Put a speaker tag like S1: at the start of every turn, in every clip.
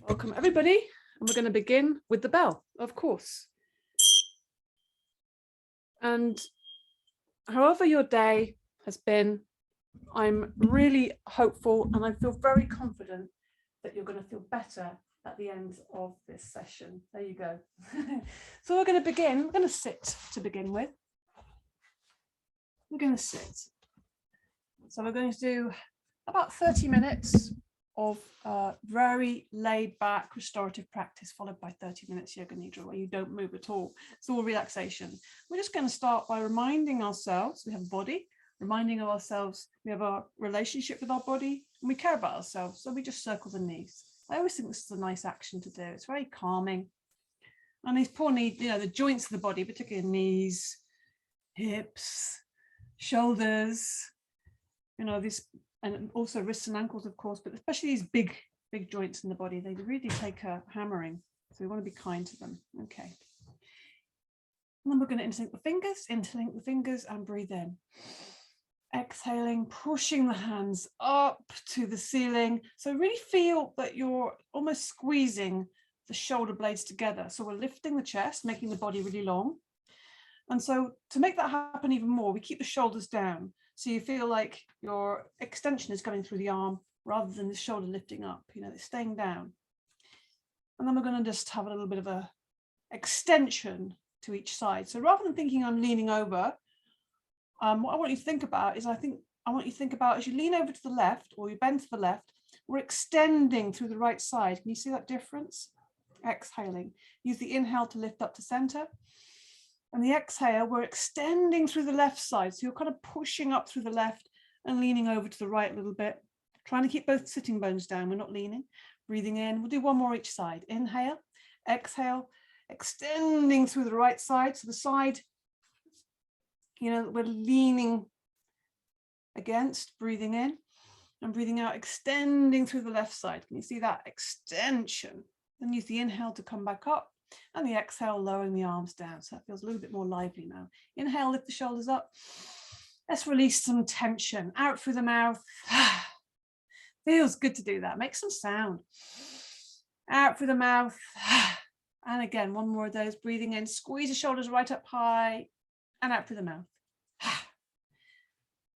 S1: Welcome everybody, and we're going to begin with the bell, of course. And however your day has been, I'm really hopeful and I feel very confident that you're going to feel better at the end of this session. There you go. So we're going to begin, we're going to sit to begin with. We're going to sit. So we're going to do about 30 minutes of very laid back restorative practice, followed by 30 minutes Yoga Nidra where you don't move at all. It's all relaxation. We're just going to start by reminding ourselves we have a body, reminding ourselves we have a relationship with our body and we care about ourselves. So we just circle the knees. I always think this is a nice action to do. It's very calming. And these poor knees, you know, the joints of the body, particularly knees, hips, shoulders, you know, these, and also wrists and ankles, of course, but especially these big joints in the body, they really take a hammering. So we want to be kind to them. Okay. And then we're going to interlink the fingers and breathe in. Exhaling, pushing the hands up to the ceiling. So really feel that you're almost squeezing the shoulder blades together. So we're lifting the chest, making the body really long. And so to make that happen even more, we keep the shoulders down. So you feel like your extension is coming through the arm rather than the shoulder lifting up, you know, it's staying down. And then we're going to just have a little bit of a extension to each side. So rather than thinking I'm leaning over, what I want you to think about is I want you to think about as you lean over to the left or you bend to the left, we're extending through the right side. Can you see that difference? Exhaling. Use the inhale to lift up to center. And the exhale, we're extending through the left side. So you're kind of pushing up through the left and leaning over to the right a little bit. Trying to keep both sitting bones down. We're not leaning. Breathing in. We'll do one more each side. Inhale, exhale, extending through the right side. So the side, you know, we're leaning against, breathing in and breathing out, extending through the left side. Can you see that extension? Then use the inhale to come back up. And the exhale, lowering the arms down. So that feels a little bit more lively now. Inhale, lift the shoulders up. Let's release some tension out through the mouth. Feels good to do that. Make some sound. Out through the mouth. And again, one more of those. Breathing in, squeeze the shoulders right up high and out through the mouth.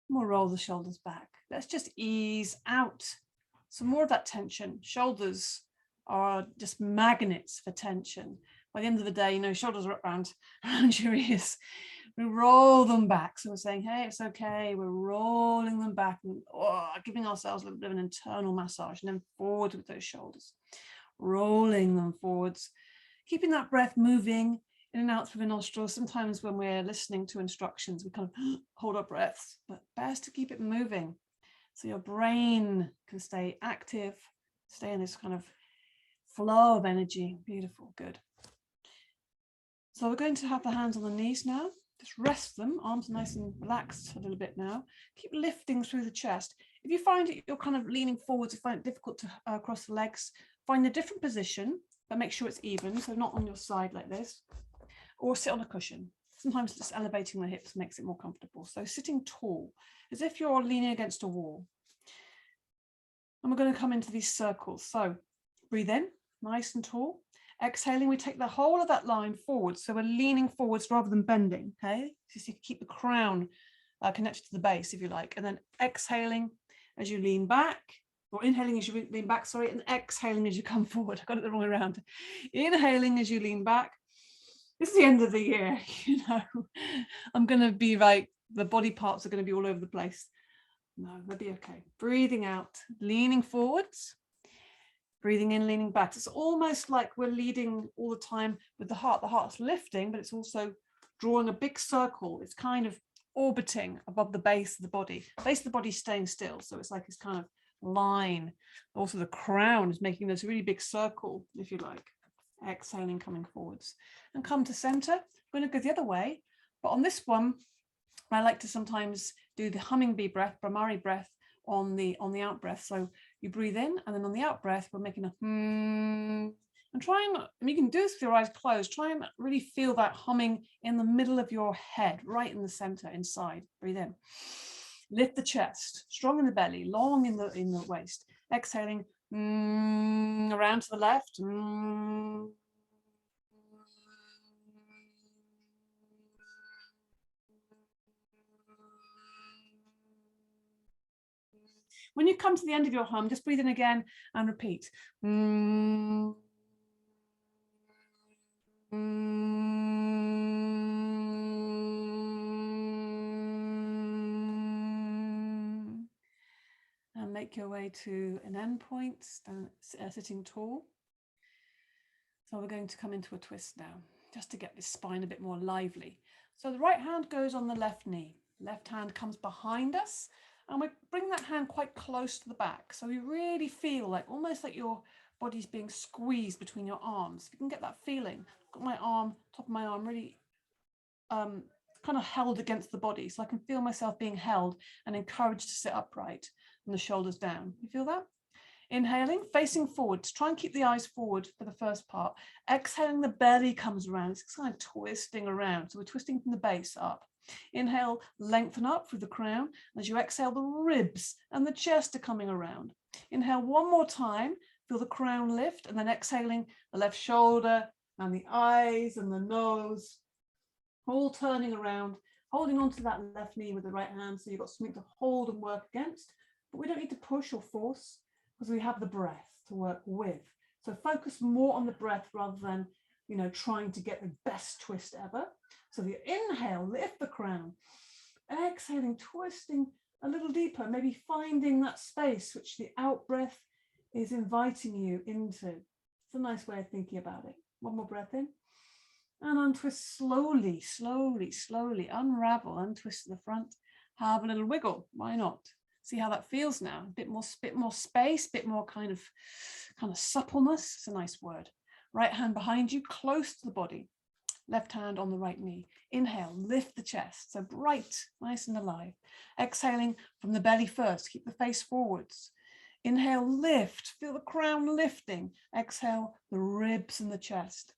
S1: We'll roll the shoulders back. Let's just ease out some more of that tension. Shoulders are just magnets for tension. By the end of the day, you know, shoulders are around your ears. We roll them back. So we're saying, hey, it's okay. We're rolling them back and giving ourselves a little bit of an internal massage and then forward with those shoulders, rolling them forwards, keeping that breath moving in and out through the nostrils. Sometimes when we're listening to instructions, we kind of hold our breaths, but best to keep it moving. So your brain can stay active, stay in this kind of flow of energy. Beautiful, good. So we're going to have the hands on the knees now. Just rest them, arms nice and relaxed a little bit now. Keep lifting through the chest. If you find it, you're kind of leaning forwards, you find it difficult to cross the legs, find a different position, but make sure it's even, so not on your side like this, or sit on a cushion. Sometimes just elevating the hips makes it more comfortable. So sitting tall, as if you're leaning against a wall. And we're going to come into these circles. So breathe in. Nice and tall. Exhaling, we take the whole of that line forward. So we're leaning forwards rather than bending. Okay, so you keep the crown connected to the base, if you like. And then exhaling as you lean back, or inhaling as you lean back, sorry, and exhaling as you come forward. I got it the wrong way around. Inhaling as you lean back. This is the end of the year, you know. I'm going to be like, the body parts are going to be all over the place. No, they'll be okay. Breathing out, leaning forwards. Breathing in, leaning back. It's almost like we're leading all the time with the heart. The heart's lifting, but it's also drawing a big circle. It's kind of orbiting above the base of the body. The base of the body is staying still. So it's like this kind of line. Also the crown is making this really big circle, if you like. Exhaling, coming forwards. And come to center. We're going to go the other way. But on this one, I like to sometimes do the hummingbee breath, Brahmari breath, on the out breath. So you breathe in and then on the out breath we're making a and try and you can do this with your eyes closed. Try and really feel that humming in the middle of your head, right in the center, inside. Breathe in, lift the chest, strong in the belly, long in the waist. Exhaling around to the left. When you come to the end of your hum, just breathe in again and repeat. And make your way to an end point, sitting tall. So we're going to come into a twist now, just to get this spine a bit more lively. So the right hand goes on the left knee. Left hand comes behind us, and we bring that hand quite close to the back. So you really feel like, almost like your body's being squeezed between your arms. You can get that feeling. I've got my arm, top of my arm, really kind of held against the body. So I can feel myself being held and encouraged to sit upright and the shoulders down. You feel that? Inhaling, facing forward, to try and keep the eyes forward for the first part. Exhaling, the belly comes around. It's kind of twisting around. So we're twisting from the base up. Inhale, lengthen up through the crown. As you exhale, the ribs and the chest are coming around. Inhale one more time, feel the crown lift, and then exhaling, the left shoulder and the eyes and the nose, all turning around, holding onto that left knee with the right hand, so you've got something to hold and work against, but we don't need to push or force, because we have the breath to work with. So focus more on the breath rather than, trying to get the best twist ever. So the inhale, lift the crown. Exhaling, twisting a little deeper, maybe finding that space which the out breath is inviting you into. It's a nice way of thinking about it. One more breath in. And untwist slowly, slowly, slowly. Unravel, untwist to the front. Have a little wiggle. Why not? See how that feels now. A bit more space, bit more kind of suppleness. It's a nice word. Right hand behind you, close to the body. Left hand on the right knee. Inhale, lift the chest. So bright, nice and alive. Exhaling from the belly first. Keep the face forwards. Inhale, lift. Feel the crown lifting. Exhale, the ribs and the chest.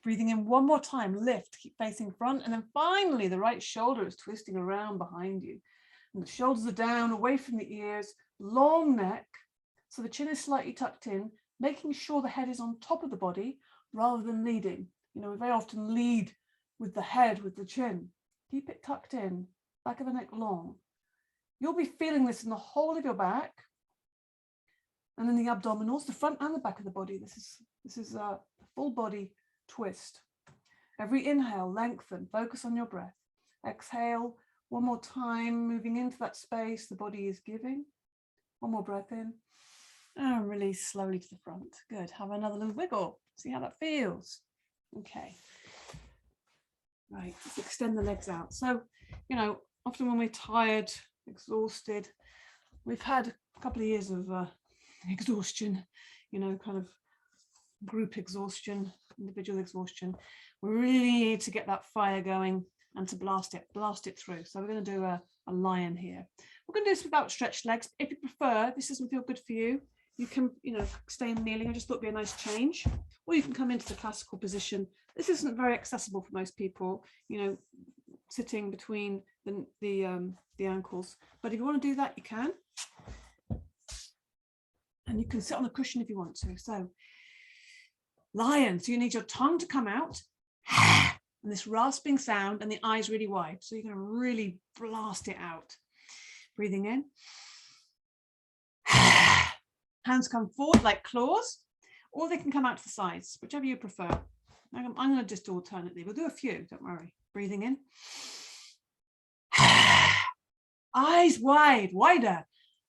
S1: Breathing in one more time, lift, keep facing front. And then finally, the right shoulder is twisting around behind you. And the shoulders are down, away from the ears, long neck. So the chin is slightly tucked in, making sure the head is on top of the body rather than leading. We very often lead with the head, with the chin. Keep it tucked in, back of the neck long. You'll be feeling this in the whole of your back and in the abdominals, the front and the back of the body. This is a full body twist. Every inhale, lengthen, focus on your breath. Exhale, one more time, moving into that space the body is giving. One more breath in and release slowly to the front. Good. Have another little wiggle. See how that feels. Okay. Right, let's extend the legs out. So, often when we're tired, exhausted, we've had a couple of years of exhaustion, kind of group exhaustion, individual exhaustion. We really need to get that fire going and to blast it through. So we're going to do a lion here. We're going to do this without stretched legs. If you prefer, if this doesn't feel good for you, you can, stay in kneeling. I just thought it'd be a nice change. Or you can come into the classical position. This isn't very accessible for most people, sitting between the ankles. But if you want to do that, you can. And you can sit on the cushion if you want to. So lion, so you need your tongue to come out and this rasping sound and the eyes really wide. So you're going to really blast it out. Breathing in. Hands come forward like claws, or they can come out to the sides, whichever you prefer. I'm going to just do alternately. We'll do a few, don't worry. Breathing in. Eyes wide, wider.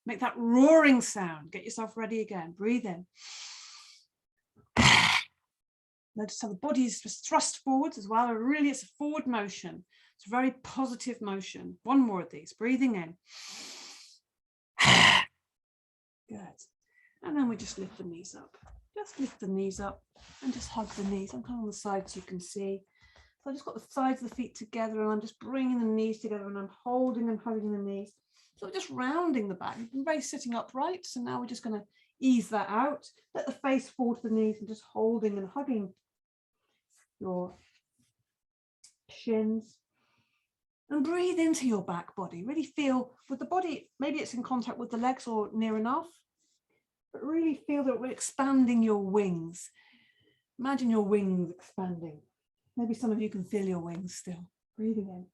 S1: Make that roaring sound. Get yourself ready again. Breathe in. Notice how the body is just thrust forwards as well. Really, it's a forward motion. It's a very positive motion. One more of these. Breathing in. Good. And then we just lift the knees up. Just lift the knees up and just hug the knees. I'm kind of on the side so you can see. So I just got the sides of the feet together and I'm just bringing the knees together and I'm holding and hugging the knees. So we're just rounding the back. You've been very sitting upright. So now we're just going to ease that out. Let the face fall to the knees and just holding and hugging your shins. And breathe into your back body. Really feel with the body, maybe it's in contact with the legs or near enough. but really feel that we're expanding your wings. Imagine your wings expanding. Maybe some of you can feel your wings still. Breathing in.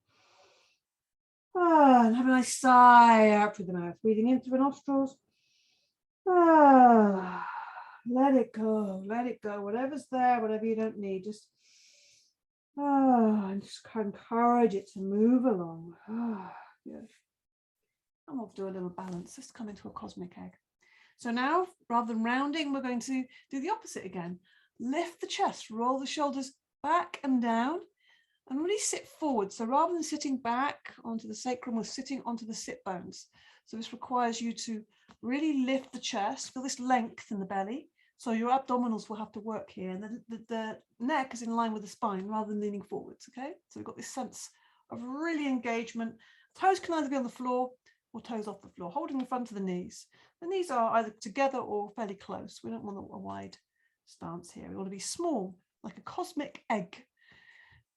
S1: And have a nice sigh out through the mouth. Breathing in through the nostrils. Let it go. Let it go. Whatever's there, whatever you don't need, just and just encourage it to move along. Good. And we'll do a little balance. Just come into a cosmic egg. So now, rather than rounding, we're going to do the opposite again. Lift the chest, roll the shoulders back and down, and really sit forward. So rather than sitting back onto the sacrum, we're sitting onto the sit bones. So this requires you to really lift the chest, feel this length in the belly. So your abdominals will have to work here, and the neck is in line with the spine rather than leaning forwards, okay? So we've got this sense of really engagement. Toes can either be on the floor or toes off the floor, holding in front of the knees. The knees are either together or fairly close. We don't want a wide stance here. We want to be small, like a cosmic egg,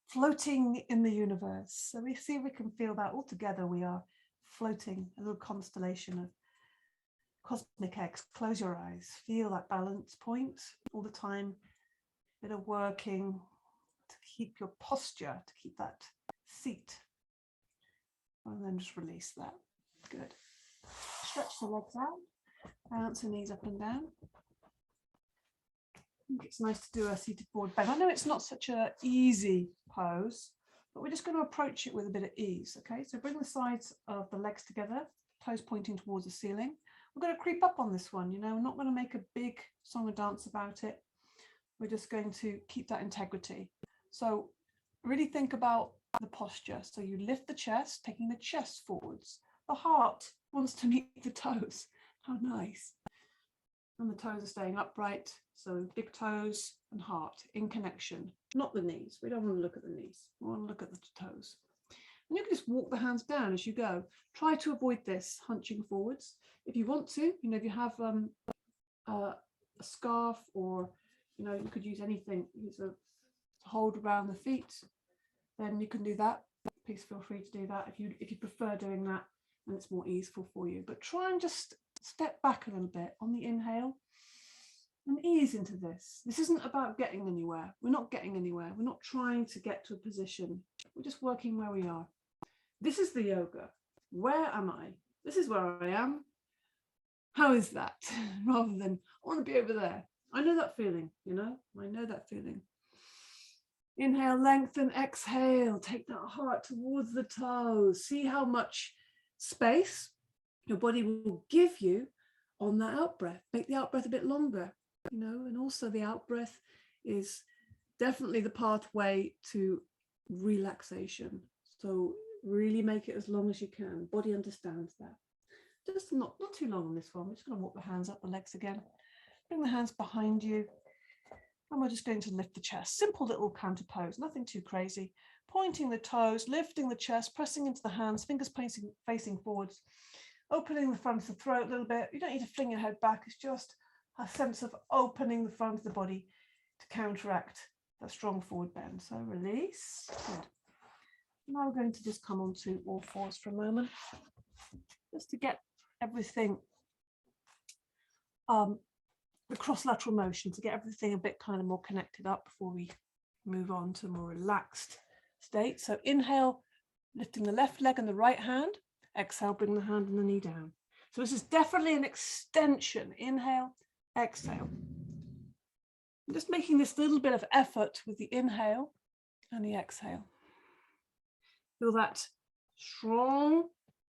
S1: floating in the universe. So we see if we can feel that all together. We are floating, a little constellation of cosmic eggs. Close your eyes, feel that balance point all the time. Bit of working to keep your posture, to keep that seat, and then just release that. Good. Stretch the legs out, bounce the knees up and down. I think it's nice to do a seated forward bend. I know it's not such an easy pose, but we're just going to approach it with a bit of ease. Okay, so bring the sides of the legs together, toes pointing towards the ceiling. We're going to creep up on this one, you know, we're not going to make a big song and dance about it. We're just going to keep that integrity. So really think about the posture. So you lift the chest, taking the chest forwards. The heart wants to meet the toes. How nice. And the toes are staying upright. So big toes and heart in connection, not the knees. We don't want to look at the knees. We want to look at the toes. And you can just walk the hands down as you go. Try to avoid this hunching forwards. If you want to, you know, if you have a scarf, or, you know, you could use anything, use a hold around the feet, then you can do that. Please feel free to do that if you prefer doing that and it's more easeful for you. But try and just step back a little bit on the inhale and ease into this. This isn't about getting anywhere. We're not getting anywhere. We're not trying to get to a position. We're just working where we are. This is the yoga. Where am I? This is where I am. How is that? Rather than, I want to be over there. I know that feeling, you know, I know that feeling. Inhale, lengthen, exhale, take that heart towards the toes. See how much space your body will give you on that out breath. Make the out breath a bit longer, you know, and also the out breath is definitely the pathway to relaxation. So really make it as long as you can. Body understands that. Just not too long on this one. We're just going to walk the hands up the legs again. Bring the hands behind you. And we're just going to lift the chest. Simple little counter pose, nothing too crazy. Pointing the toes, lifting the chest, pressing into the hands, fingers facing forwards, opening the front of the throat a little bit. You don't need to fling your head back. It's just a sense of opening the front of the body to counteract that strong forward bend. So release. Good. Now we're going to just come onto all fours for a moment, just to get everything, the cross-lateral motion, to get everything a bit kind of more connected up before we move on to a more relaxed state. So inhale, lifting the left leg and the right hand. Exhale, bring the hand and the knee down. So this is definitely an extension. Inhale, exhale. I'm just making this little bit of effort with the inhale and the exhale. Feel that strong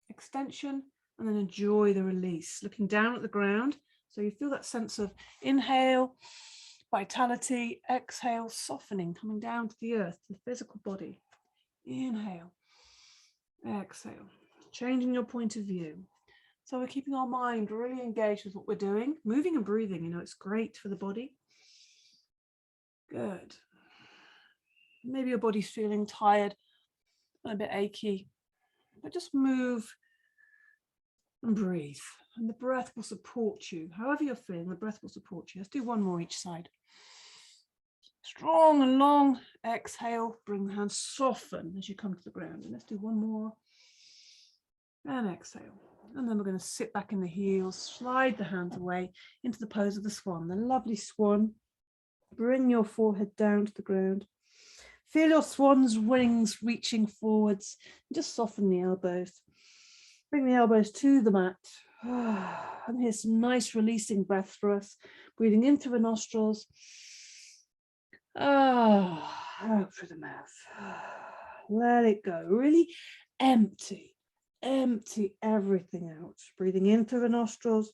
S1: extension and then enjoy the release. Looking down at the ground. So you feel that sense of inhale, vitality, exhale, softening, coming down to the earth, to the physical body. Inhale, exhale, changing your point of view. So we're keeping our mind really engaged with what we're doing, moving and breathing, you know, it's great for the body. Good. Maybe your body's feeling tired and a bit achy, but just move and breathe. And the breath will support you. However you're feeling, the breath will support you. Let's do one more each side. Strong and long. Exhale. Bring the hands, soften as you come to the ground. And let's do one more. And exhale. And then we're going to sit back in the heels, slide the hands away into the pose of the swan, the lovely swan. Bring your forehead down to the ground. Feel your swan's wings reaching forwards. Just soften the elbows. Bring the elbows to the mat. And here's some nice releasing breath for us. Breathing in through the nostrils. Out through the mouth. Let it go. Really empty everything out. Breathing in through the nostrils.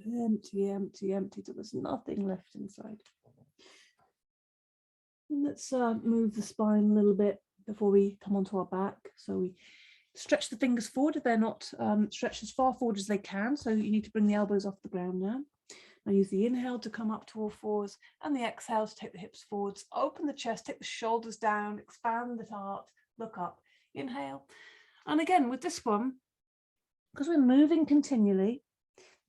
S1: Empty till there's nothing left inside. And let's move the spine a little bit before we come onto our back. So we stretch the fingers forward if they're not stretched as far forward as they can. So you need to bring the elbows off the ground now. Now use the inhale to come up to all fours and the exhale to take the hips forwards. Open the chest, take the shoulders down, expand the heart, look up. Inhale. And again with this one, because we're moving continually,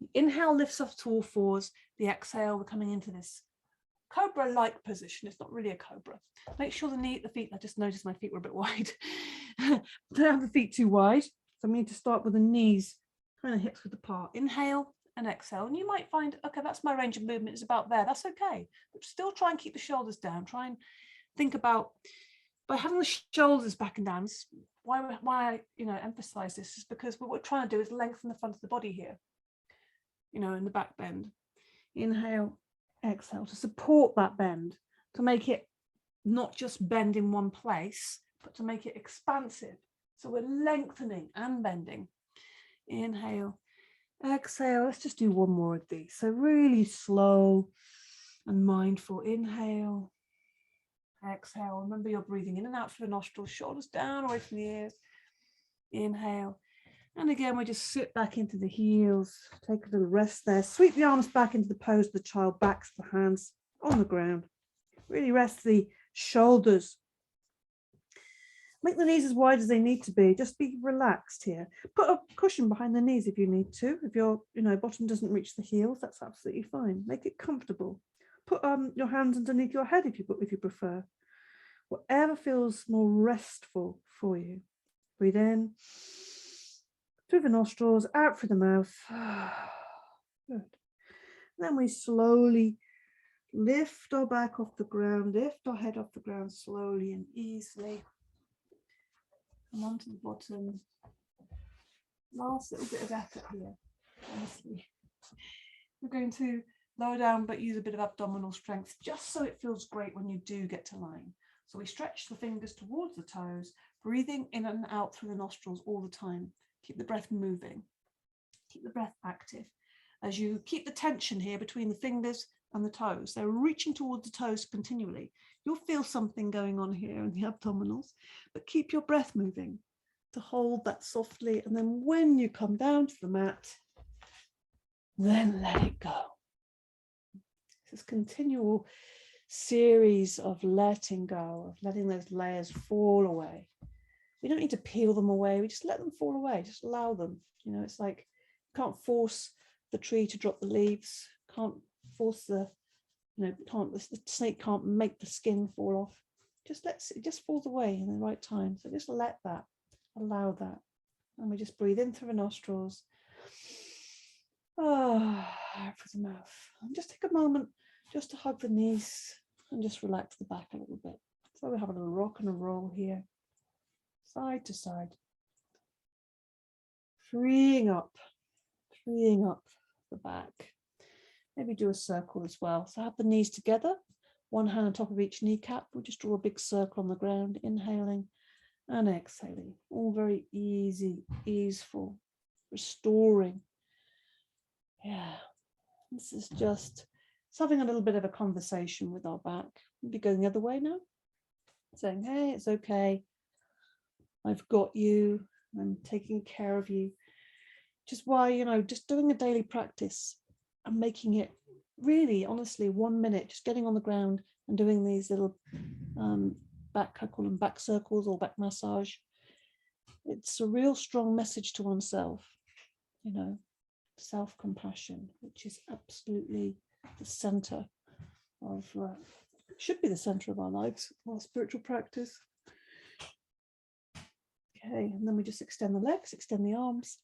S1: the inhale lifts up to all fours. The exhale, we're coming into this cobra-like position. It's not really a cobra. Make sure the feet, I just noticed my feet were a bit wide. Don't have the feet too wide. So we need to start with the knees, kind of hips width apart. Inhale and exhale. And you might find, okay, that's my range of movement is about there. That's okay. But still try and keep the shoulders down. Try and think about, by having the shoulders back and down, why I emphasize this is because what we're trying to do is lengthen the front of the body here, in the back bend. Inhale, exhale to support that bend, to make it not just bend in one place, but to make it expansive. So we're lengthening and bending. Inhale, exhale. Let's just do one more of these. So really slow and mindful. Inhale, exhale. Remember you're breathing in and out through the nostrils, shoulders down away from the ears. Inhale. And again, we just sit back into the heels, take a little rest there, sweep the arms back into the pose of the child, backs the hands on the ground. Really rest the shoulders. Make the knees as wide as they need to be. Just be relaxed here. Put a cushion behind the knees if you need to. If your bottom doesn't reach the heels, that's absolutely fine. Make it comfortable. Put your hands underneath your head if you prefer. Whatever feels more restful for you. Breathe in. Through the nostrils, out through the mouth. Good. Then we slowly lift our back off the ground, lift our head off the ground slowly and easily. Come onto the bottom. Last little bit of effort here, honestly. We're going to lower down but use a bit of abdominal strength just so it feels great when you do get to lying. So we stretch the fingers towards the toes, breathing in and out through the nostrils all the time. Keep the breath moving, keep the breath active. As you keep the tension here between the fingers and the toes, they're reaching towards the toes continually. You'll feel something going on here in the abdominals, but keep your breath moving to hold that softly. And then when you come down to the mat, then let it go. This continual series of letting go, of letting those layers fall away. We don't need to peel them away. We just let them fall away. Just allow them. It's like you can't force the tree to drop the leaves. Can't force the snake can't make the skin fall off. It just falls away in the right time. So just let that, allow that. And we just breathe in through the nostrils. Out through the mouth. And just take a moment just to hug the knees and just relax the back a little bit. So we have a little rock and a roll here. Side to side, freeing up the back. Maybe do a circle as well. So have the knees together, one hand on top of each kneecap. We'll just draw a big circle on the ground, inhaling and exhaling. All very easy, easeful, restoring. Yeah, this is just having a little bit of a conversation with our back. We'll be going the other way now, saying, hey, it's okay. I've got you, I'm taking care of you. Which is why, just doing a daily practice and making it really, honestly, 1 minute, just getting on the ground and doing these little I call them back circles or back massage. It's a real strong message to oneself, self-compassion, which is absolutely the center of, should be the center of our lives, our spiritual practice. Okay, and then we just extend the legs, extend the arms,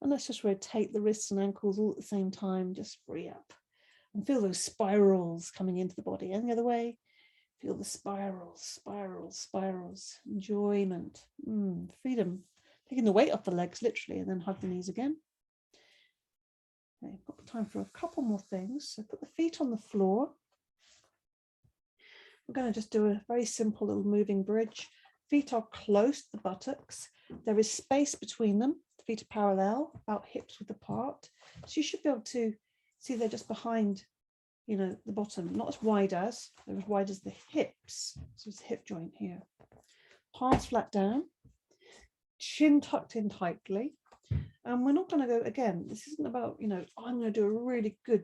S1: and let's just rotate the wrists and ankles all at the same time. Just free up and feel those spirals coming into the body. And the other way, feel the spirals, spirals, spirals. Enjoyment, freedom. Taking the weight off the legs, literally, and then hug the knees again. Okay, I've got time for a couple more things. So put the feet on the floor. We're going to just do a very simple little moving bridge. Feet are close to the buttocks. There is space between them. The feet are parallel, about hips width apart. So you should be able to see they're just behind, you know, the bottom, not as wide as, they're as wide as the hips. So it's the hip joint here. Palms flat down, chin tucked in tightly. And we're not going to go, again, this isn't about, you know, I'm going to do a really good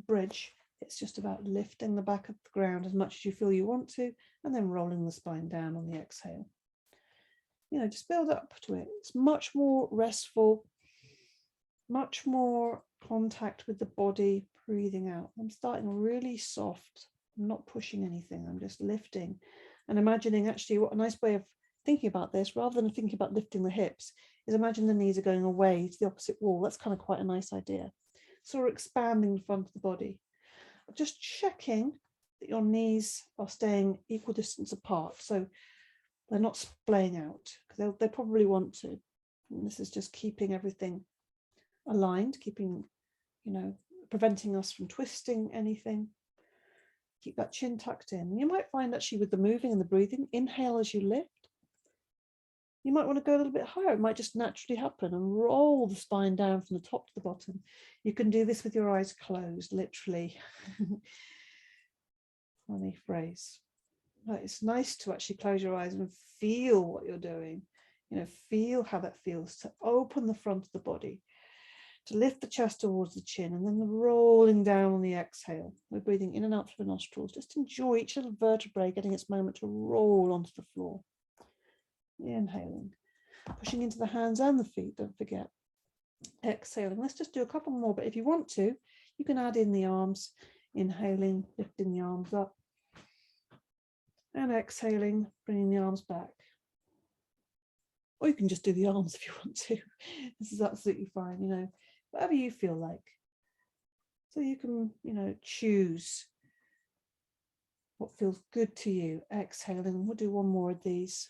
S1: bridge. It's just about lifting the back of the ground as much as you feel you want to, and then rolling the spine down on the exhale. You know, just build up to it. It's much more restful, much more contact with the body, breathing out. I'm starting really soft. I'm not pushing anything. I'm just lifting and imagining, actually, what a nice way of thinking about this, rather than thinking about lifting the hips, is imagine the knees are going away to the opposite wall. That's kind of quite a nice idea. So we're expanding the front of the body. Just checking that your knees are staying equal distance apart, so they're not splaying out, because they probably want to. And this is just keeping everything aligned, keeping, you know, preventing us from twisting anything. Keep that chin tucked in. And you might find, actually, with the moving and the breathing, inhale as you lift. You might want to go a little bit higher. It might just naturally happen, and roll the spine down from the top to the bottom. You can do this with your eyes closed, literally. Funny phrase. But it's nice to actually close your eyes and feel what you're doing. You know, feel how that feels, to open the front of the body, to lift the chest towards the chin, and then the rolling down on the exhale. We're breathing in and out through the nostrils. Just enjoy each little vertebrae getting its moment to roll onto the floor. Inhaling, pushing into the hands and the feet, don't forget. Exhaling. Let's just do a couple more, but if you want to, you can add in the arms. Inhaling, lifting the arms up, and exhaling, bringing the arms back. Or you can just do the arms if you want to. This is absolutely fine, you know, whatever you feel like. So you can, you know, choose what feels good to you. Exhaling, we'll do one more of these.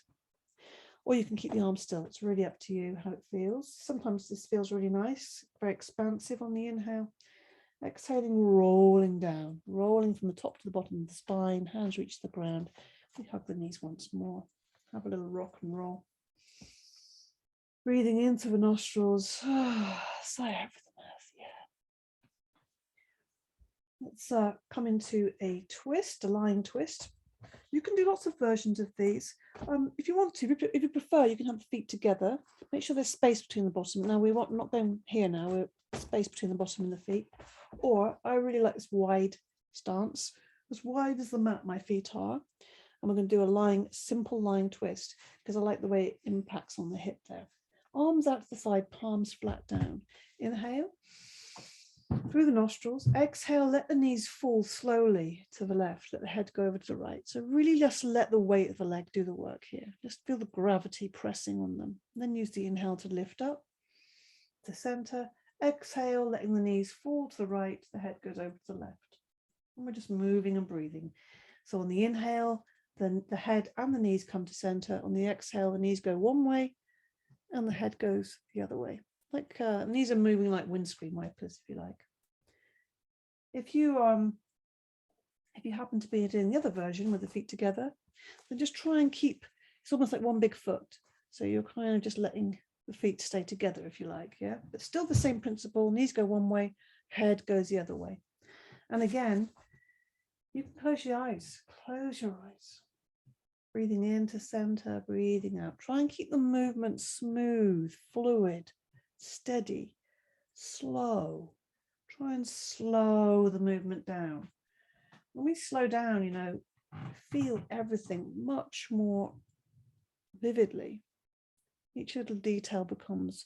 S1: Or you can keep the arms still. It's really up to you how it feels. Sometimes this feels really nice, very expansive on the inhale. Exhaling, rolling down, rolling from the top to the bottom of the spine, hands reach the ground. We hug the knees once more. Have a little rock and roll. Breathing into the nostrils. Sigh out for the mouth, yeah. Let's come into a twist, a lying twist. You can do lots of versions of these. If you want to, if you prefer, you can have the feet together. Make sure there's space between the bottom. Now we're not going here now, we're space between the bottom and the feet. Or I really like this wide stance, as wide as the mat my feet are. And we're going to do a simple lying twist, because I like the way it impacts on the hip there. Arms out to the side, palms flat down. Inhale through the nostrils. Exhale, let the knees fall slowly to the left, let the head go over to the right. So really just let the weight of the leg do the work here. Just feel the gravity pressing on them. And then use the inhale to lift up to center. Exhale, letting the knees fall to the right, the head goes over to the left. And we're just moving and breathing. So on the inhale, then the head and the knees come to center. On the exhale, the knees go one way and the head goes the other way. Like knees are moving like windscreen wipers, if you like. If you happen to be doing the other version with the feet together, then just try and keep, it's almost like one big foot. So you're kind of just letting the feet stay together, if you like, yeah? But still the same principle, knees go one way, head goes the other way. And again, you can close your eyes, Breathing into center, breathing out. Try and keep the movement smooth, fluid, steady, slow. Try and slow the movement down. When we slow down, you know, feel everything much more vividly. Each little detail becomes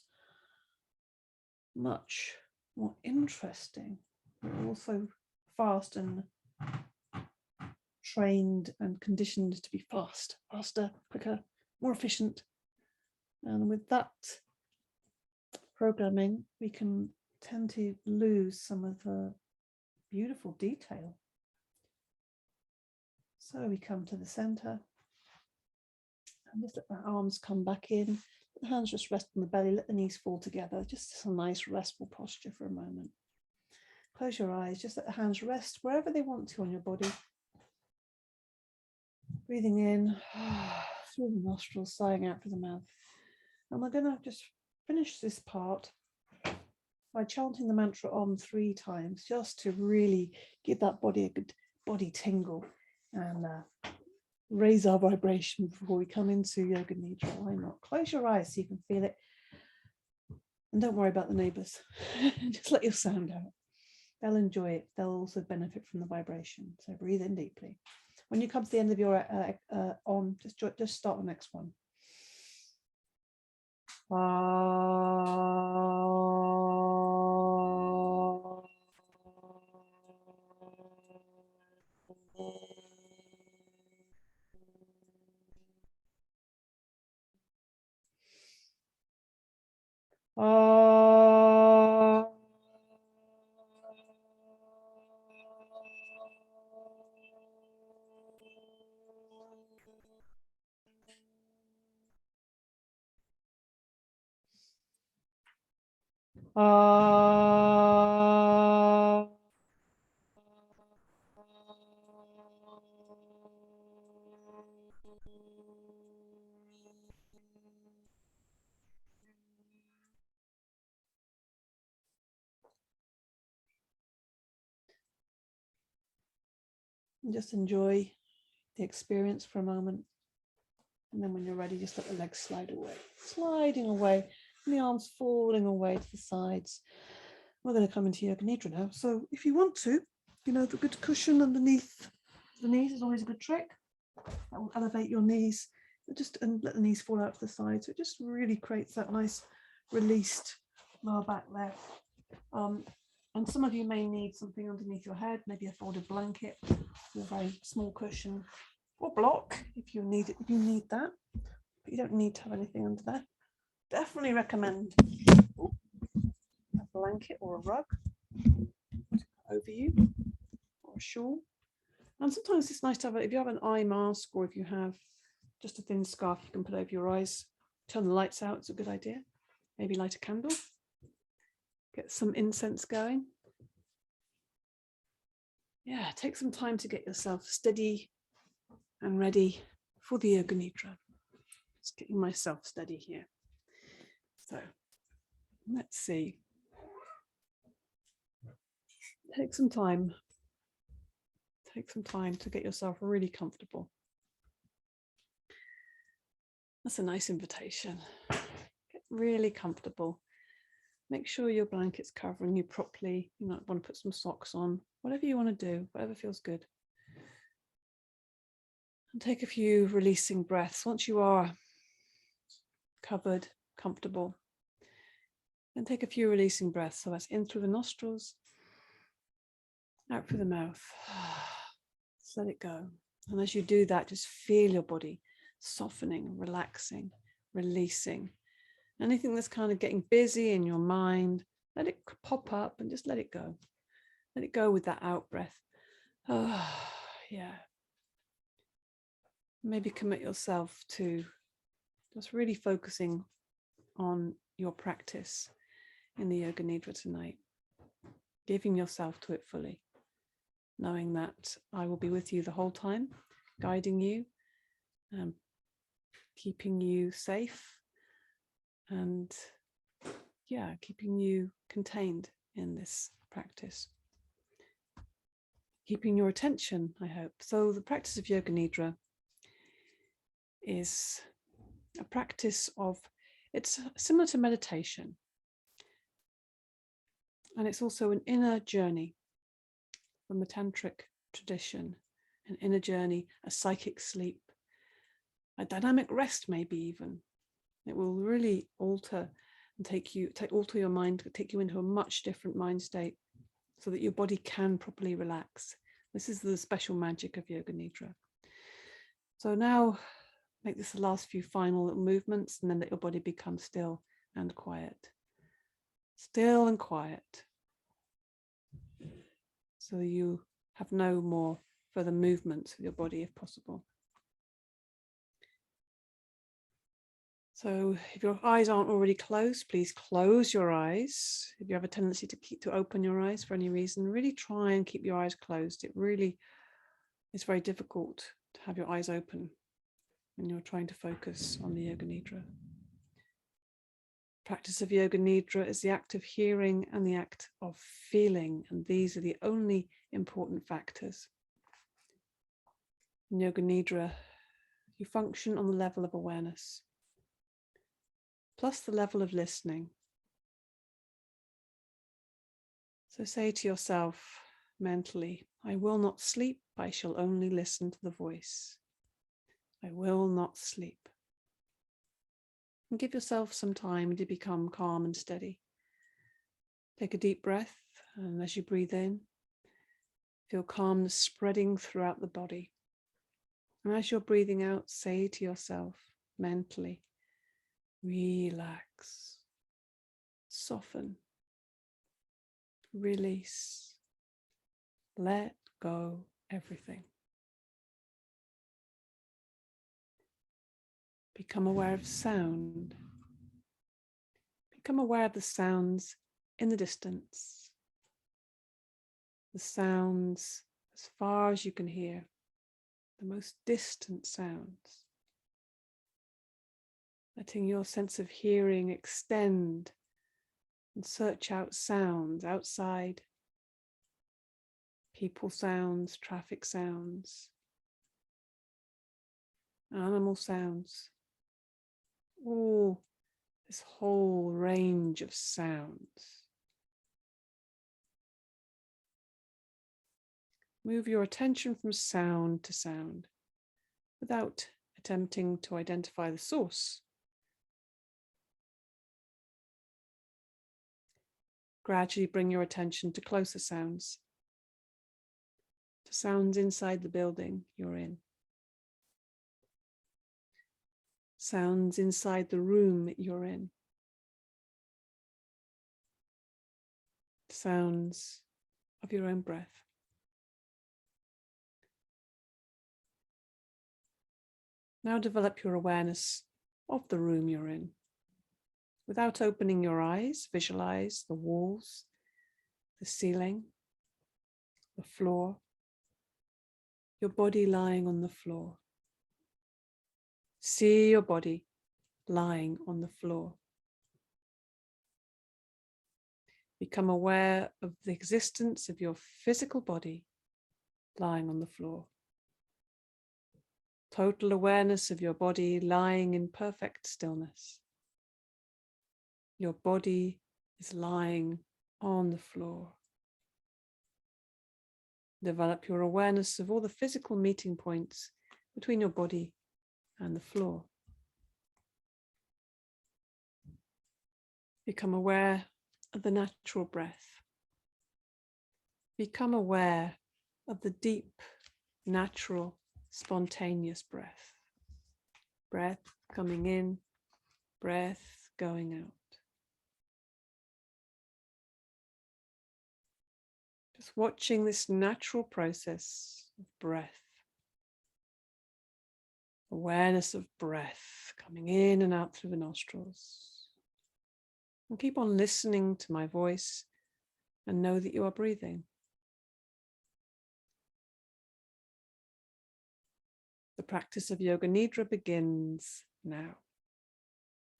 S1: much more interesting. We're also fast and trained and conditioned to be faster, quicker, more efficient. And with that programming, we can tend to lose some of the beautiful detail. So we come to the center and just let the arms come back in. The hands just rest on the belly, let the knees fall together. Just a nice restful posture for a moment. Close your eyes, just let the hands rest wherever they want to on your body. Breathing in through the nostrils, sighing out through the mouth. And we're going to just finish this part by chanting the mantra Om 3 times, just to really give that body a good body tingle and raise our vibration before we come into Yoga Nidra. Why not? Close your eyes so you can feel it. And don't worry about the neighbors. Just let your sound out. They'll enjoy it. They'll also benefit from the vibration. So breathe in deeply. When you come to the end of your Om, just start the next one. And just enjoy the experience for a moment. And then when you're ready, just let the legs slide away, sliding away, and the arms falling away to the sides. We're going to come into Yoga Nidra now. So if you want to, you know, the good cushion underneath the knees is always a good trick. That will elevate your knees, and let the knees fall out to the side. So it just really creates that nice released lower back there. And some of you may need something underneath your head, maybe a folded blanket, or a very small cushion, or block if you need it. If you need that, but you don't need to have anything under there. Definitely recommend a blanket or a rug over you, or a shawl. And sometimes it's nice to have if you have an eye mask, or if you have just a thin scarf you can put over your eyes. Turn the lights out, it's a good idea. Maybe light a candle. Get some incense going. Yeah, take some time to get yourself steady and ready for the Yoga Nidra. Just getting myself steady here. So let's see. Take some time. Take some time to get yourself really comfortable. That's a nice invitation. Get really comfortable. Make sure your blanket's covering you properly. You might want to put some socks on, whatever you want to do, whatever feels good. And take a few releasing breaths. Once you are covered, comfortable, then take a few releasing breaths. So that's in through the nostrils, out through the mouth. Just let it go. And as you do that, just feel your body softening, relaxing, releasing. Anything that's kind of getting busy in your mind, let it pop up and just let it go. Let it go with that out breath. Yeah. Maybe commit yourself to just really focusing on your practice in the Yoga Nidra tonight. Giving yourself to it fully. Knowing that I will be with you the whole time, guiding you, keeping you safe, and yeah, keeping you contained in this practice. Keeping your attention, I hope. So the practice of Yoga Nidra is a practice of, it's similar to meditation. And it's also an inner journey from the tantric tradition, an inner journey, a psychic sleep, a dynamic rest maybe even. It will really alter and alter your mind, take you into a much different mind state so that your body can properly relax. This is the special magic of Yoga Nidra. So now Make this the last few final little movements, and then let your body become still and quiet. Still and quiet. So you have no more further movements with your body if possible. So if your eyes aren't already closed, please close your eyes. If you have a tendency to open your eyes for any reason, really try and keep your eyes closed. It really is very difficult to have your eyes open when you're trying to focus on the Yoga Nidra. Practice of Yoga Nidra is the act of hearing and the act of feeling, and these are the only important factors. In Yoga Nidra, you function on the level of awareness, plus the level of listening. So say to yourself mentally, I will not sleep, I shall only listen to the voice. I will not sleep. And give yourself some time to become calm and steady. Take a deep breath, and as you breathe in, feel calmness spreading throughout the body. And as you're breathing out, say to yourself mentally, relax, soften, release, let go everything. Become aware of sound. Become aware of the sounds in the distance. The sounds as far as you can hear, the most distant sounds. Letting your sense of hearing extend and search out sounds outside. People sounds, traffic sounds, animal sounds. All this whole range of sounds. Move your attention from sound to sound without attempting to identify the source. Gradually bring your attention to closer sounds, to sounds inside the building you're in, sounds inside the room you're in, sounds of your own breath. Now develop your awareness of the room you're in. Without opening your eyes, visualize the walls, the ceiling, the floor, your body lying on the floor. See your body lying on the floor. Become aware of the existence of your physical body lying on the floor. Total awareness of your body lying in perfect stillness. Your body is lying on the floor. Develop your awareness of all the physical meeting points between your body and the floor. Become aware of the natural breath. Become aware of the deep, natural, spontaneous breath. Breath coming in, breath going out. Just watching this natural process of breath. Awareness of breath coming in and out through the nostrils. And keep on listening to my voice and know that you are breathing. The practice of Yoga Nidra begins now.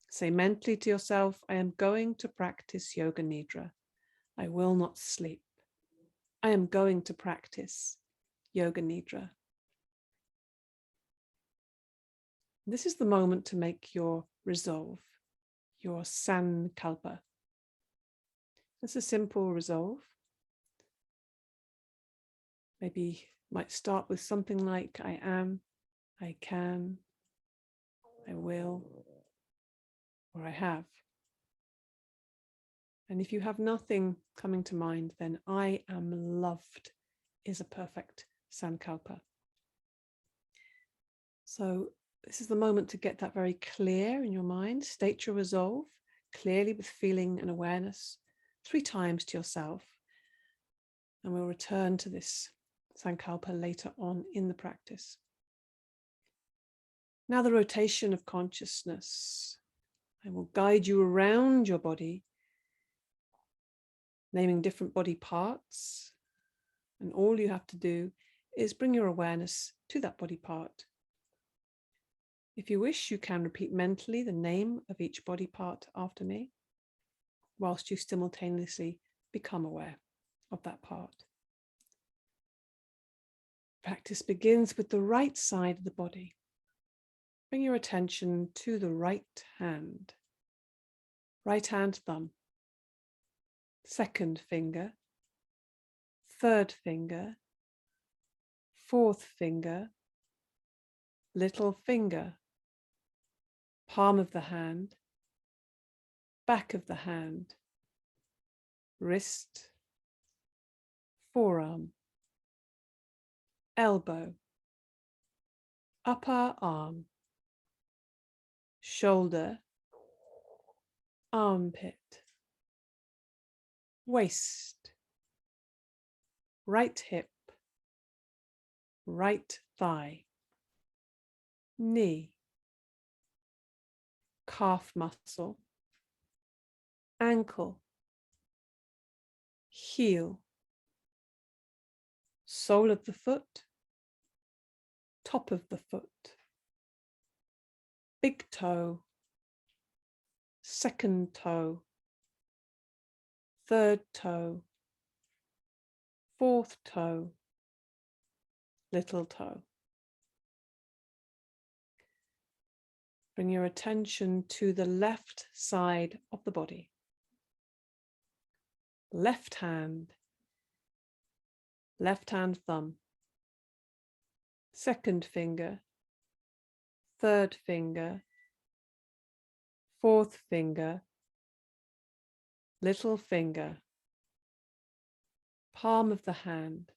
S1: Say mentally to yourself, I am going to practice Yoga Nidra. I will not sleep. I am going to practice Yoga Nidra. This is the moment to make your resolve, your sankalpa. It's a simple resolve. Maybe might start with something like I am, I can, I will, or I have. And if you have nothing coming to mind, then I am loved is a perfect sankalpa. So This is the moment to get that very clear in your mind. State your resolve clearly with feeling and awareness 3 times to yourself. And we'll return to this Sankalpa later on in the practice. Now the rotation of consciousness. I will guide you around your body, naming different body parts. And all you have to do is bring your awareness to that body part. If you wish, you can repeat mentally the name of each body part after me, whilst you simultaneously become aware of that part. Practice begins with the right side of the body. Bring your attention to the right hand thumb, second finger, third finger, fourth finger, little finger, palm of the hand, back of the hand, wrist, forearm, elbow, upper arm, shoulder, armpit, waist, right hip, right thigh, knee, calf muscle, ankle, heel, sole of the foot, top of the foot, big toe, second toe, third toe, fourth toe, little toe. Bring your attention to the left side of the body. Left hand thumb, second finger, third finger, fourth finger, little finger, palm of the hand,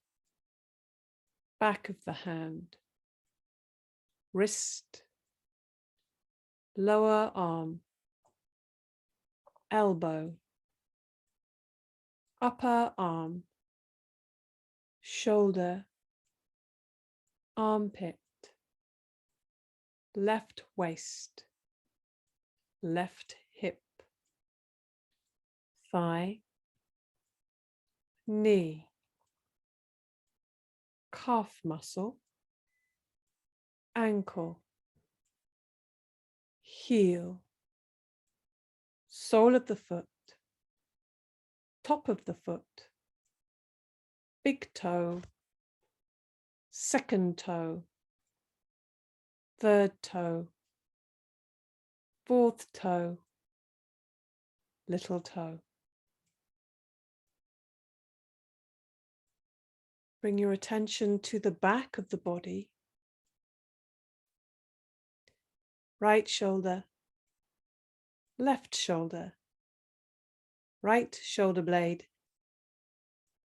S1: back of the hand, wrist, lower arm, elbow, upper arm, shoulder, armpit, left waist, left hip, thigh, knee, calf muscle, ankle, heel, sole of the foot, top of the foot, big toe, second toe, third toe, fourth toe, little toe. Bring your attention to the back of the body. Right shoulder, left shoulder, right shoulder blade,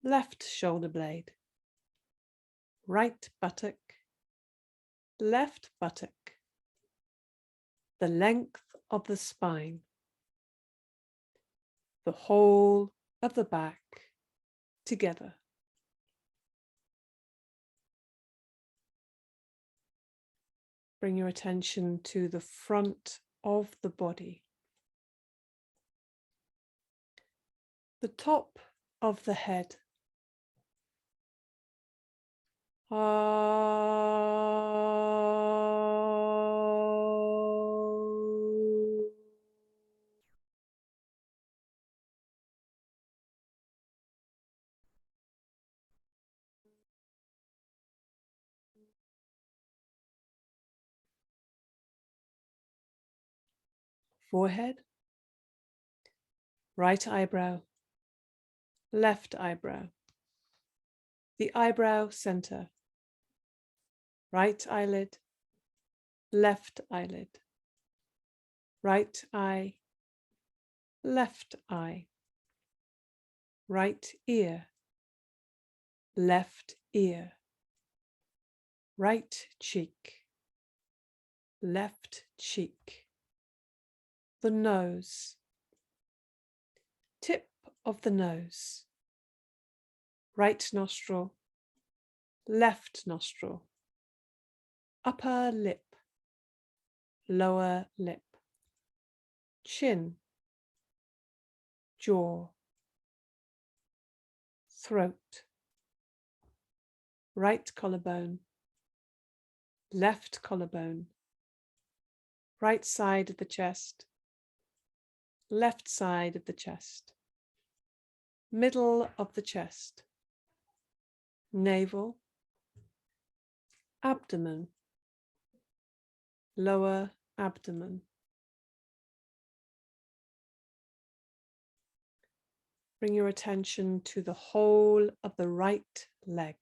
S1: left shoulder blade, right buttock, left buttock, the length of the spine, the whole of the back together. Bring your attention to the front of the body, the top of the head. Forehead, right eyebrow, left eyebrow, the eyebrow center, right eyelid, left eyelid, right eye, left eye, right ear, left ear, right cheek, left cheek, the nose, tip of the nose, right nostril, left nostril, upper lip, lower lip, chin, jaw, throat, right collarbone, left collarbone, right side of the chest, left side of the chest, middle of the chest, navel, abdomen, lower abdomen. Bring your attention to the whole of the right leg,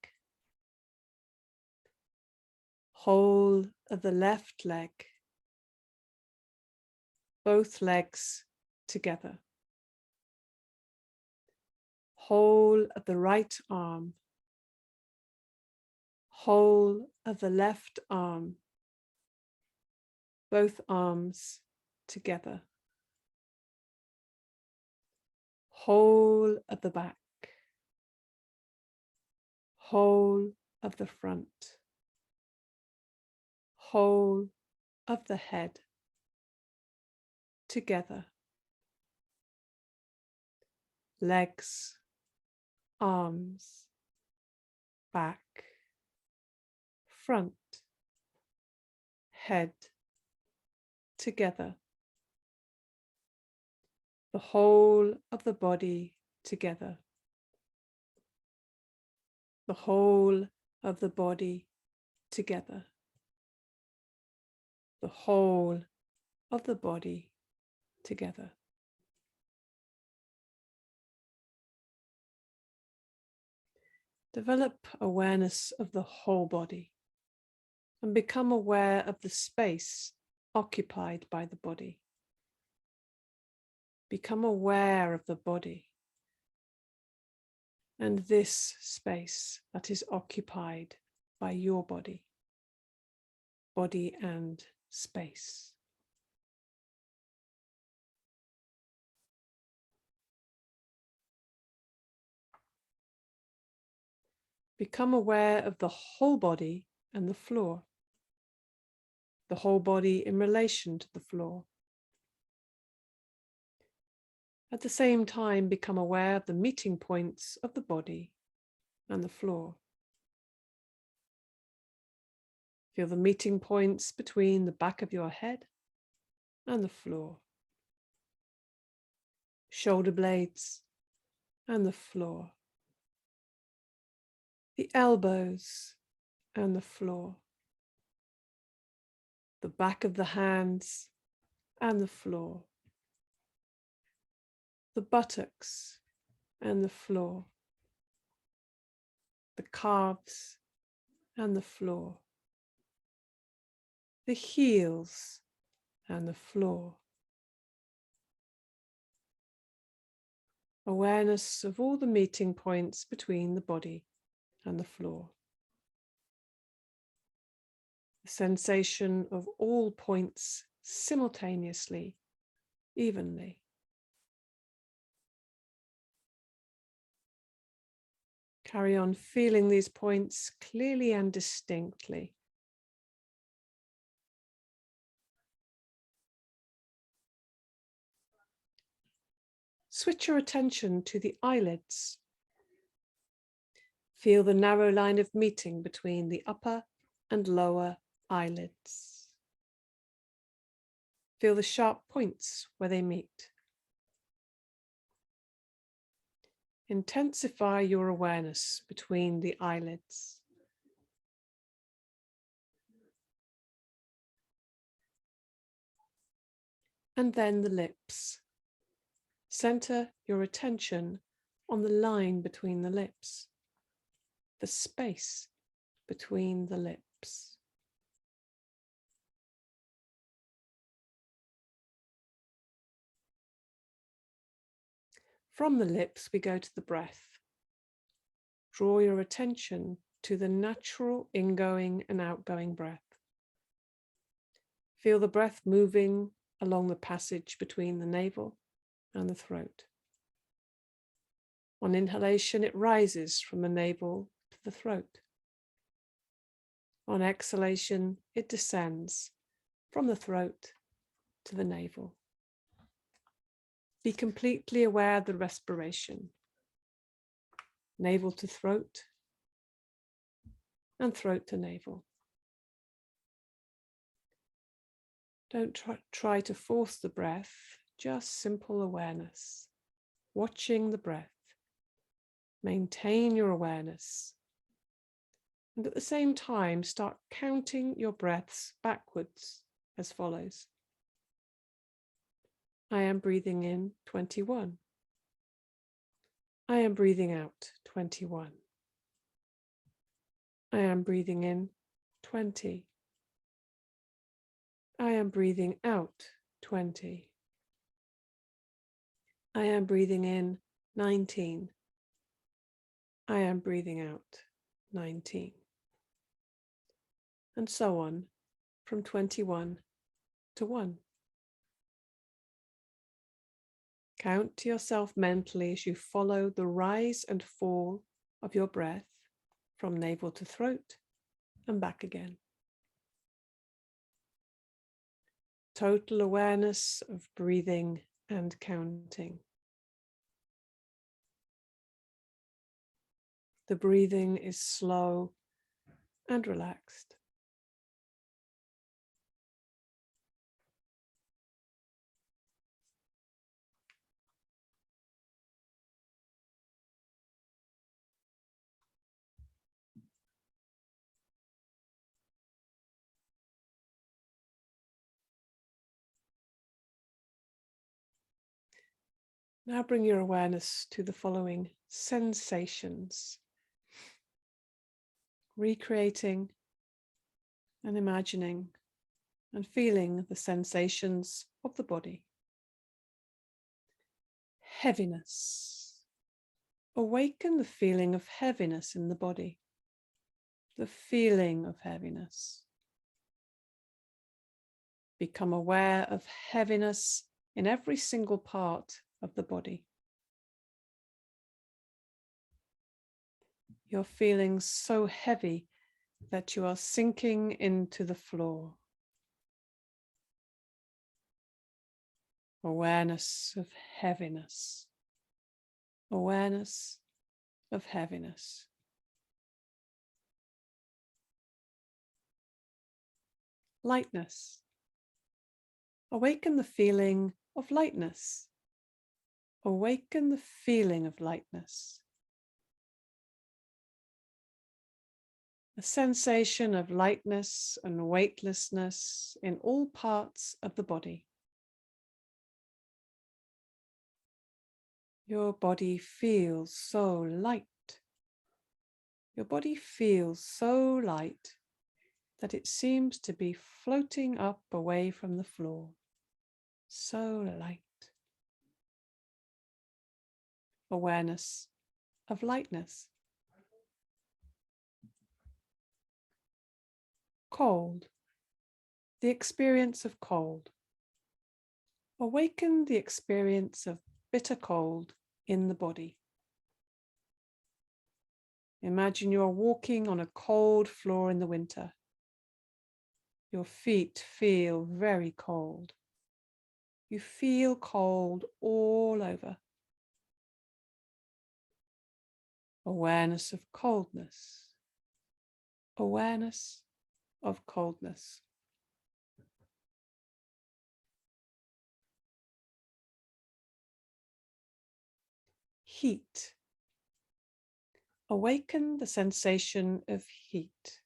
S1: whole of the left leg, both legs together, whole of the right arm, whole of the left arm, both arms together, whole of the back, whole of the front, whole of the head together, legs, arms, back, front, head together, the whole of the body together, the whole of the body together, the whole of the body together. Develop awareness of the whole body and become aware of the space occupied by the body. Become aware of the body and this space that is occupied by your body, body and space. Become aware of the whole body and the floor, the whole body in relation to the floor. At the same time, become aware of the meeting points of the body and the floor. Feel the meeting points between the back of your head and the floor, shoulder blades and the floor, the elbows and the floor, the back of the hands and the floor, the buttocks and the floor, the calves and the floor, the heels and the floor. Awareness of all the meeting points between the body and the floor. The sensation of all points simultaneously, evenly. Carry on feeling these points clearly and distinctly. Switch your attention to the eyelids. Feel the narrow line of meeting between the upper and lower eyelids. Feel the sharp points where they meet. Intensify your awareness between the eyelids. And then the lips. Center your attention on the line between the lips, the space between the lips. From the lips, we go to the breath. Draw your attention to the natural ingoing and outgoing breath.
S2: Feel the breath moving along the passage between the navel and the throat. On inhalation, it rises from the navel to the throat. On exhalation, it descends from the throat to the navel. Be completely aware of the respiration. Navel to throat and throat to navel. Don't try to force the breath, just simple awareness, watching the breath. Maintain your awareness. And at the same time, start counting your breaths backwards as follows. I am breathing in 21. I am breathing out 21. I am breathing in 20. I am breathing out 20. I am breathing in 19. I am breathing out 19. And so on from 21 to 1. Count to yourself mentally as you follow the rise and fall of your breath from navel to throat and back again. Total awareness of breathing and counting. The breathing is slow and relaxed. Now bring your awareness to the following sensations. Recreating and imagining and feeling the sensations of the body. Heaviness. Awaken the feeling of heaviness in the body. The feeling of heaviness. Become aware of heaviness in every single part of the body. You're feeling so heavy that you are sinking into the floor. Awareness of heaviness. Awareness of heaviness. Lightness. Awaken the feeling of lightness. Awaken the feeling of lightness. A sensation of lightness and weightlessness in all parts of the body. Your body feels so light. Your body feels so light that it seems to be floating up away from the floor. So light. Awareness of lightness. Cold. The experience of cold. Awaken the experience of bitter cold in the body. Imagine you are walking on a cold floor in the winter. Your feet feel very cold. You feel cold all over. Awareness of coldness. Awareness of coldness. Heat. Awaken the sensation of heat.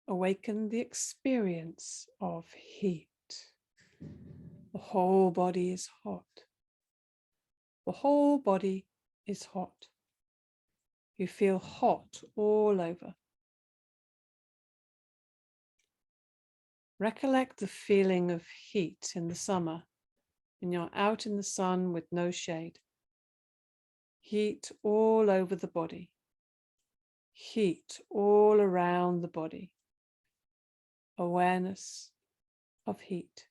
S2: Awaken the experience of heat. The whole body is hot. The whole body is hot. You feel hot all over. Recollect the feeling of heat in the summer when you're out in the sun with no shade. Heat all over the body. Heat all around the body. Awareness of heat.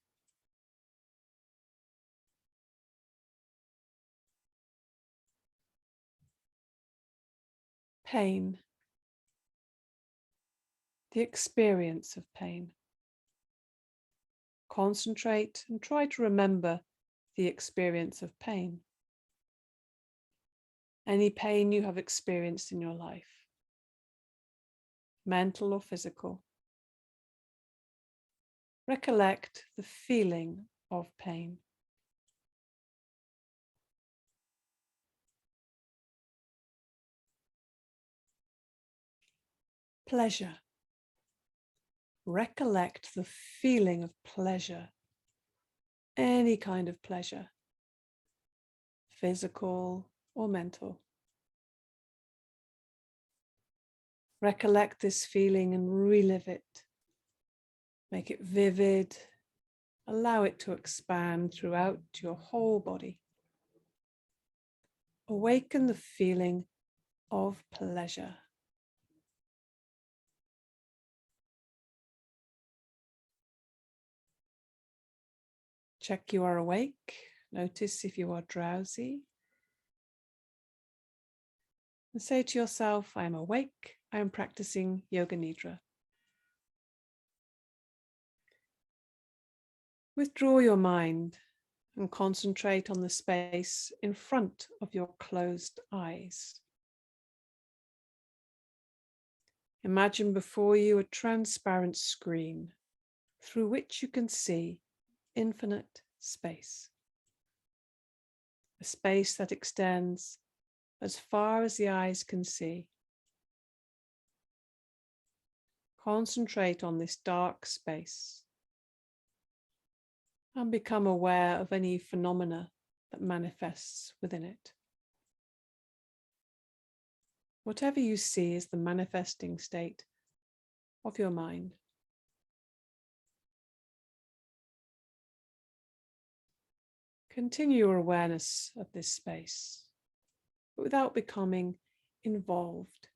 S2: Pain, the experience of pain. Concentrate and try to remember the experience of pain. Any pain you have experienced in your life, mental or physical. Recollect the feeling of pain. Pleasure. Recollect the feeling of pleasure. Any kind of pleasure, physical or mental. Recollect this feeling and relive it. Make it vivid. Allow it to expand throughout your whole body. Awaken the feeling of pleasure. Check you are awake. Notice if you are drowsy. And say to yourself, I am awake. I am practicing Yoga Nidra. Withdraw your mind and concentrate on the space in front of your closed eyes. Imagine before you a transparent screen through which you can see infinite space. A space that extends as far as the eyes can see. Concentrate on this dark space and become aware of any phenomena that manifests within it. Whatever you see is the manifesting state of your mind. Continue your awareness of this space, but without becoming involved.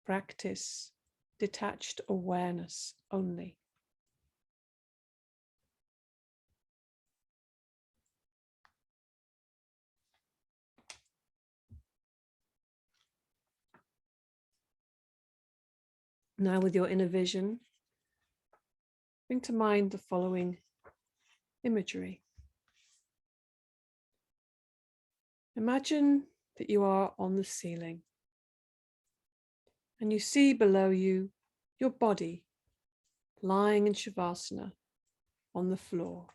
S2: Practice detached awareness only. Now, with your inner vision, bring to mind the following imagery. Imagine that you are on the ceiling and you see below you your body lying in Shavasana on the floor,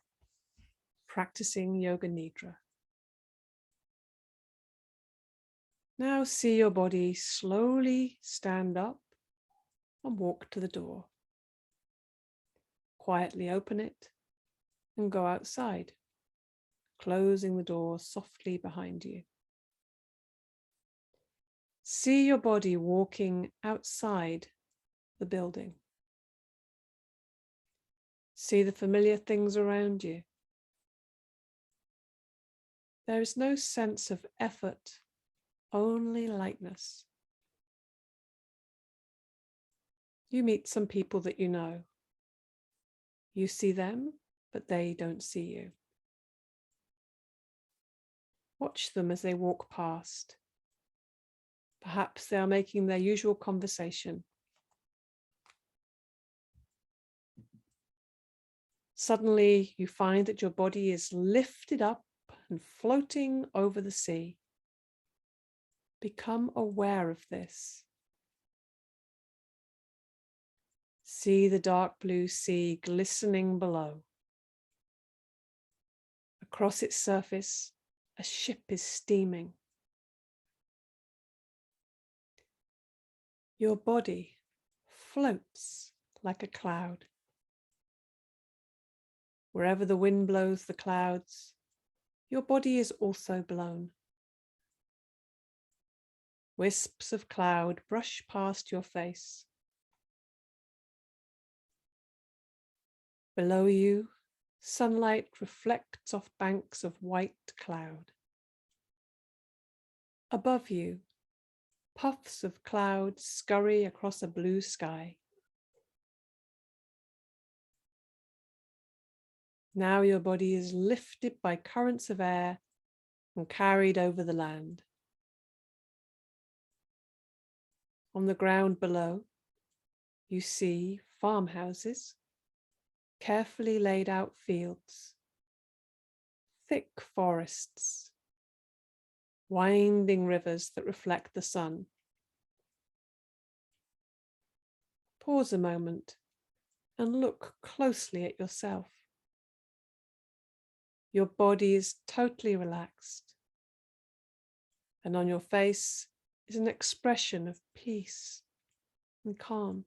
S2: practicing Yoga Nidra. Now see your body slowly stand up and walk to the door. Quietly open it and go outside, closing the door softly behind you. See your body walking outside the building. See the familiar things around you. There is no sense of effort, only lightness. You meet some people that you know. You see them, but they don't see you. Watch them as they walk past. Perhaps they are making their usual conversation. Suddenly, you find that your body is lifted up and floating over the sea. Become aware of this. See the dark blue sea glistening below. Across its surface, a ship is steaming. Your body floats like a cloud. Wherever the wind blows the clouds, your body is also blown. Wisps of cloud brush past your face. Below you, sunlight reflects off banks of white cloud. Above you, puffs of cloud scurry across a blue sky. Now your body is lifted by currents of air and carried over the land. On the ground below, you see farmhouses, carefully laid out fields, thick forests, winding rivers that reflect the sun. Pause a moment and look closely at yourself. Your body is totally relaxed, and on your face is an expression of peace and calm.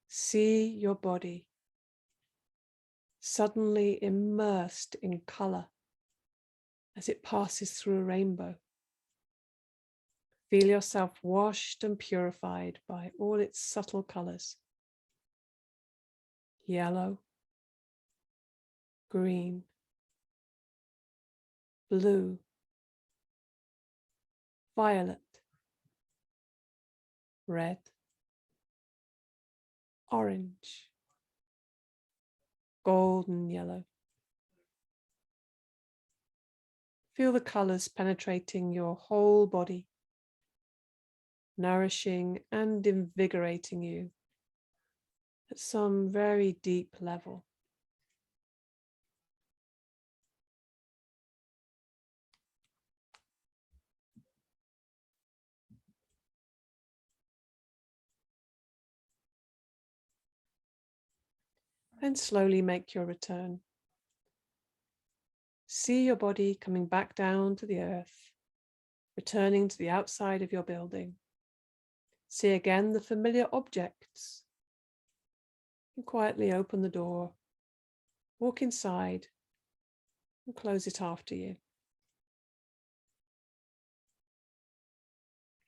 S2: See your body suddenly immersed in colour as it passes through a rainbow. Feel yourself washed and purified by all its subtle colours. Yellow, green, blue, violet, red, orange, golden yellow. Feel the colours penetrating your whole body, nourishing and invigorating you at some very deep level. Then slowly make your return. See your body coming back down to the earth, returning to the outside of your building. See again the familiar objects. And quietly open the door, walk inside, and close it after you.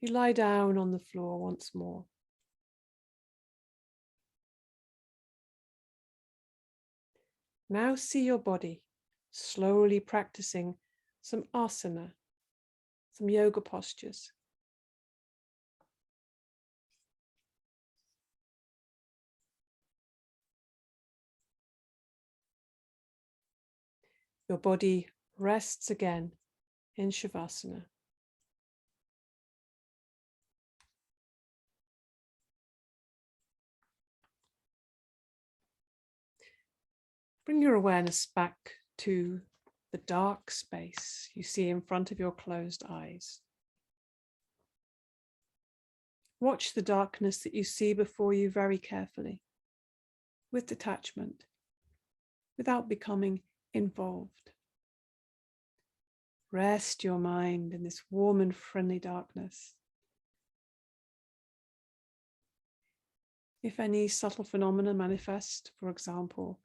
S2: You lie down on the floor once more. Now see your body slowly practicing some asana, some yoga postures. Your body rests again in Shavasana. Bring your awareness back to the dark space you see in front of your closed eyes. Watch the darkness that you see before you very carefully, with detachment, without becoming involved. Rest your mind in this warm and friendly darkness. If any subtle phenomena manifest, for example,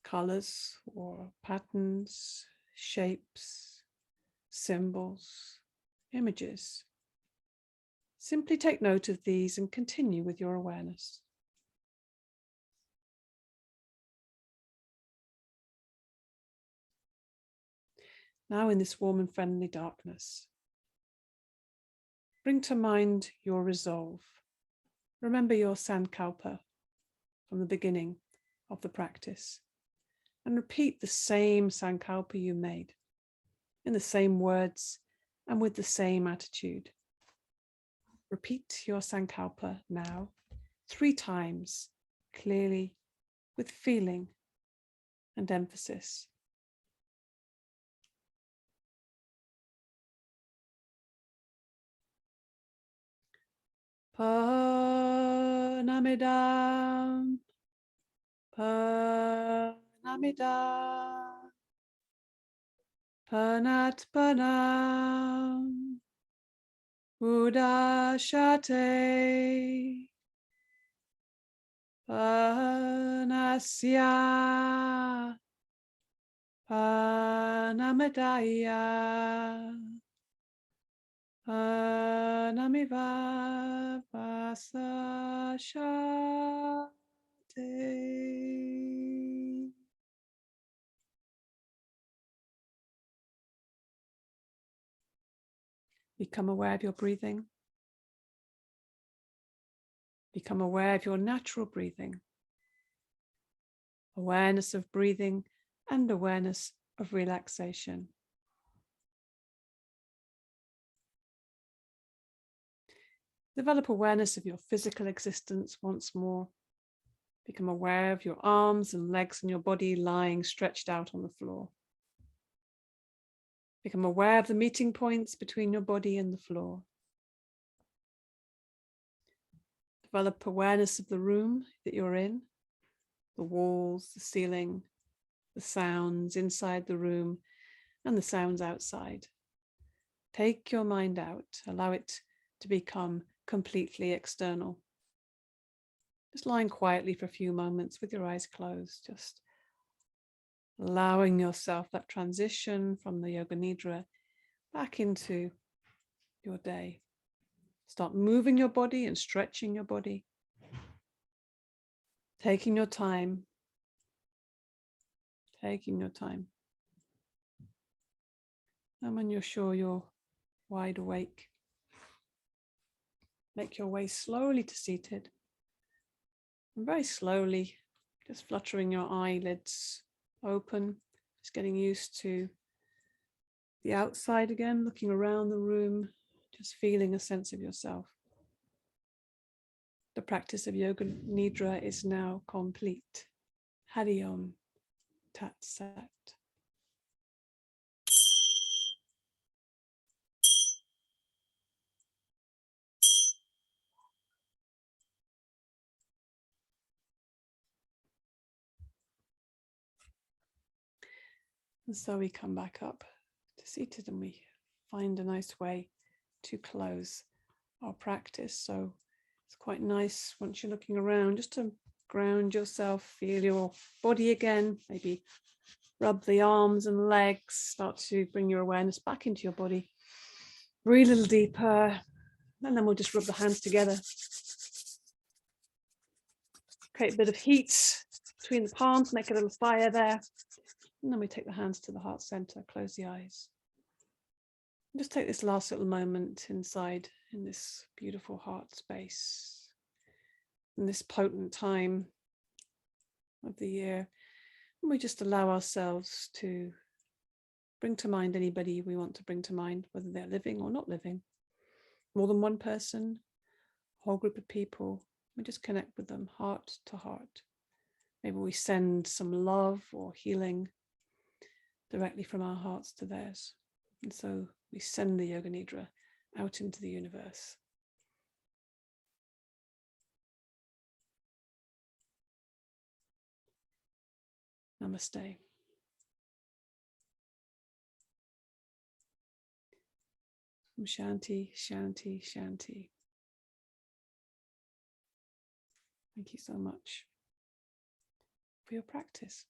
S2: colors or patterns, shapes, symbols, images, simply take note of these and continue with your awareness. Now in this warm and friendly darkness, bring to mind your resolve. Remember your sankalpa from the beginning of the practice and repeat the same sankalpa you made in the same words and with the same attitude. Repeat your sankalpa now 3 times, clearly, with feeling and emphasis. Purnamidam, Purnamidam, Purnat Purnam, Udashate, Purnasya, Purnamadaya, Purnamiva Vasashate. Become aware of your breathing. Become aware of your natural breathing. Awareness of breathing and awareness of relaxation. Develop awareness of your physical existence once more. Become aware of your arms and legs and your body lying stretched out on the floor. Become aware of the meeting points between your body and the floor. Develop awareness of the room that you're in, the walls, the ceiling, the sounds inside the room and the sounds outside. Take your mind out, allow it to become completely external. Just lying quietly for a few moments with your eyes closed, just allowing yourself that transition from the Yoga Nidra back into your day. Start moving your body and stretching your body. Taking your time. Taking your time. And when you're sure you're wide awake, make your way slowly to seated. And very slowly, just fluttering your eyelids open, just getting used to the outside again, looking around the room, just feeling a sense of yourself. The practice of Yoga Nidra is now complete. Hari Om Tat Sat. And so we come back up to seated and we find a nice way to close our practice. So it's quite nice once you're looking around just to ground yourself, feel your body again, maybe rub the arms and legs, start to bring your awareness back into your body. Breathe a little deeper, and then we'll just rub the hands together. Create a bit of heat between the palms, make a little fire there. And then we take the hands to the heart center, close the eyes. And just take this last little moment inside in this beautiful heart space, in this potent time of the year. And we just allow ourselves to bring to mind anybody we want to bring to mind, whether they're living or not living. More than one person, whole group of people. We just connect with them heart to heart. Maybe we send some love or healing directly from our hearts to theirs. And so we send the Yoga Nidra out into the universe. Namaste. Shanti, Shanti, Shanti. Thank you so much for your practice.